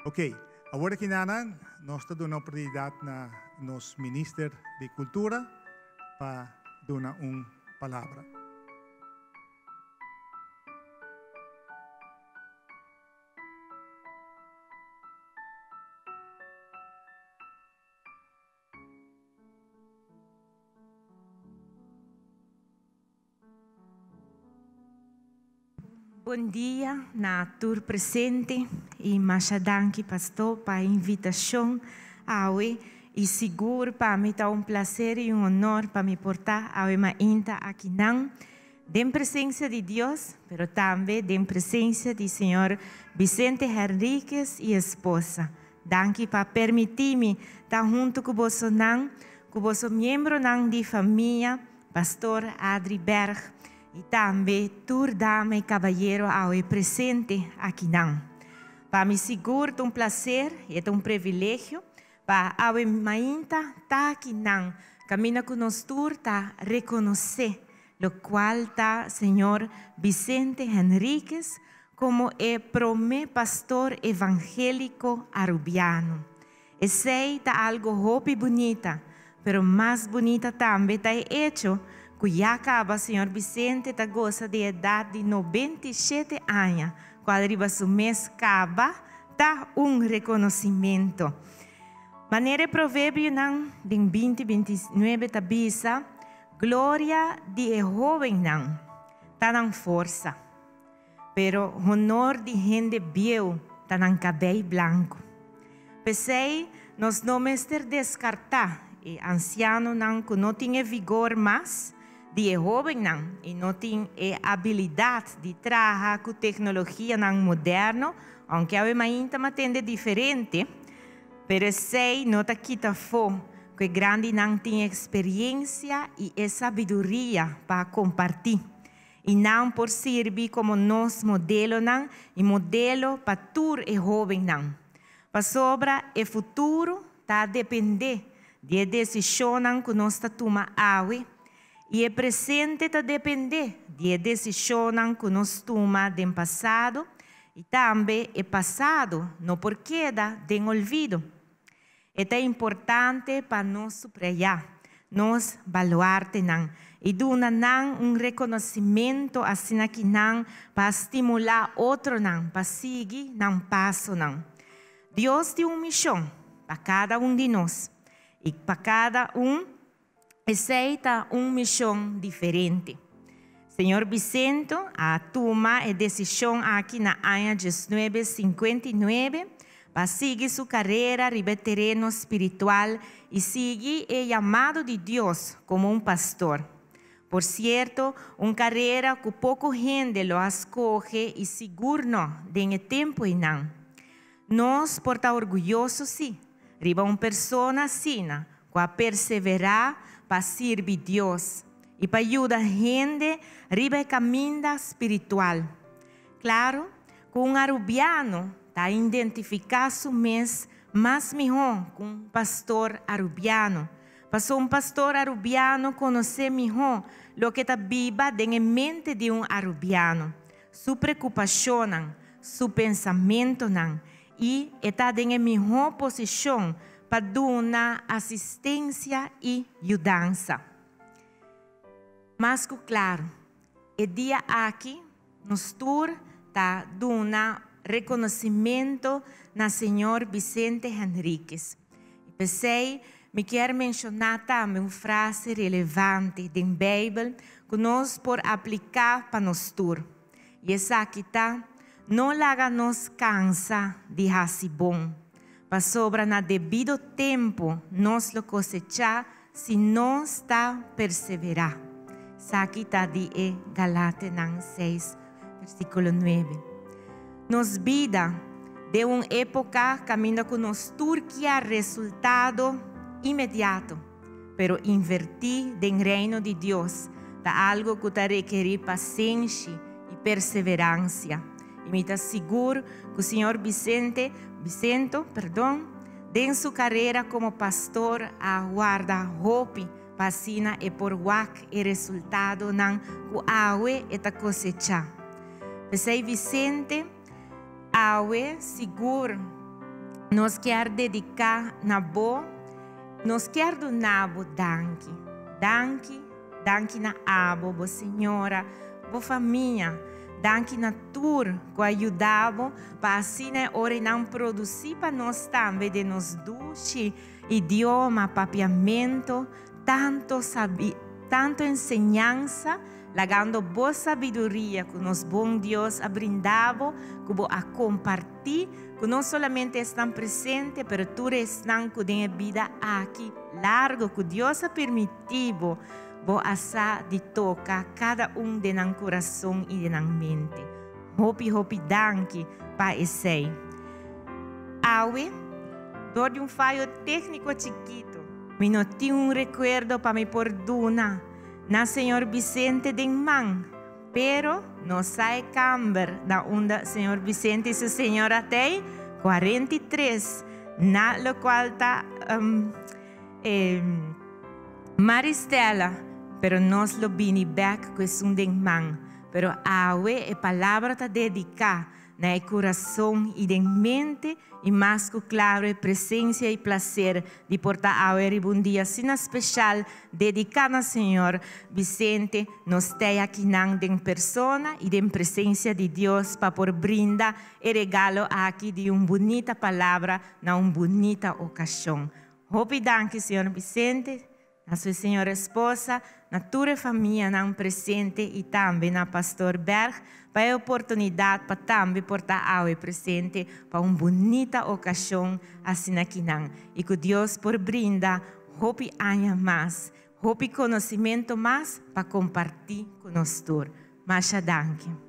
Ok, agora que nós temos uma oportunidade na nosso Ministério de Cultura para dar uma palavra. Bom dia, na tour presente e machadanki pastor para a invitação aue e seguro para mim tá prazer e honor para me portar aue mainta aqui não dem presença de Deus, pero também dem presença de Senhor Vicente Henriques e esposa. Danke para permitir-me estar junto com você não, com você membro não de família, pastor Adri Berg. E também, tour dama e cavalheiro ao presente aqui não. Para me seguro, é prazer e é privilégio para ao mainta tá aqui não. Camina conosco tour tá reconhecer o qual tá Senhor Vicente Henriques como é promê pastor evangélico arubiano. E sei tá algo hopi bonita, pero mais bonita também tá hecho que acaba, Senhor Vicente, está goza de idade de 97 anos. Quando arriba su mês acaba, está reconhecimento. Maneira provérbio não, de 20-29 tabisa, glória de jovem não, está na força. Pero honor de gente biel, está na cabelo branco. Pensei, nós não mestre descartar, e anciano não, que não tinha vigor mais, de jovem não, e não tem habilidade de trabalhar com tecnologia não moderna, aunque a ainda atende diferente, pero sei não está quita fo que grande não tem experiência e sabedoria para compartilhar, e não por servir como nosso modelo não, e modelo para tur e jovem não. Para sobra e futuro está a depender de decisão não que nós está tomando awe. E o presente está depender de decisões que nós tomamos no passado e também o passado não por queda de olvido. É importante para nós subrayar, nós valorar e dar reconhecimento assim que não para estimular outro não, para seguir não passo não. Deus tem uma missão para cada de nós e para cada aceita uma missão diferente. Senhor Vicente, a toma a decisão aqui na ano 1959 para seguir sua carreira de terreno espiritual e seguir o chamado de Deus como pastor. Por certo, uma carreira que pouco gente lo escolhe e seguro no tempo e não. Nós porta orgulhoso sim, riba uma pessoa assim, que perseverar para servir Deus e para ajudar a gente a caminho espiritual. Claro, com um arubiano, está identificado mês mais melhor com um pastor arubiano. Para um pastor arubiano conhecer melhor o que está viva na mente de um arubiano, sua preocupação, seu pensamento e está em melhor posição para dar assistência e ajudança. Mas, claro, o dia aqui, nos tour, está dando reconhecimento na Senhor Vicente Henriques. E pensei, me quero mencionar também uma frase relevante da Bíblia que nós podemos aplicar para nos tour. E essa aqui está, não laga nos cansa de fazer bom. Para sobra na devido tempo, nós lo cosechar se nós está perseverar. Aqui está de Galatas 6, versículo 9. Nos vida de uma época caminha com nos Turquia resultado imediato, pero invertir do reino de Deus está algo que está requerir paciência e perseverança. E me está seguro que o Senhor Vicente, em sua carreira como pastor, aguarda hope, pacina e por wak e resultado não que awe está cosechar. Pensei Vicente, awe seguro nós quer dedicar na bo, nós quer do nabo danke. Danke na abo, bo senhora, bo família. Danke na tur que ajudava para assim ora não produzir para nós também de nos duche, idioma, papiamento, tanto ensinança, lagando boa sabedoria que nos bom Deus abrindava, que a compartilhar, que não somente estão presentes, mas tu estão com a vida aqui largo, que Deus ha permitido, bo asa de tocar cada de nang coração e de nang mente. Hopi danke pa esse. Awe, dor de fallo técnico chiquito, me não tinha recuerdo para me perdonar na Senhor Vicente de man, pero não sai camber na onda Senhor Vicente e sua senhora tem 43, na lo qual está Maristela. Pero nos lo vini back questão de man. Pero awe e palavra ta dedicar na coração e de mente e mais que claro presença e prazer de portar awe ribundia sina especial dedicada ao Senhor Vicente nos tem aqui nang de persona e de presença de Deus para por brinda e regalo aqui de bonita palavra na bonita ocasião. Hope danke Senhor Vicente, a sua senhora esposa, na tua família não presente e também na Pastor Berg, para a oportunidade para também portar ao presente para uma bonita ocasião assim aqui não. E que Deus por brinda, hope anos mais, hope conhecimento mais para compartilhar com nós todos. Mas danke.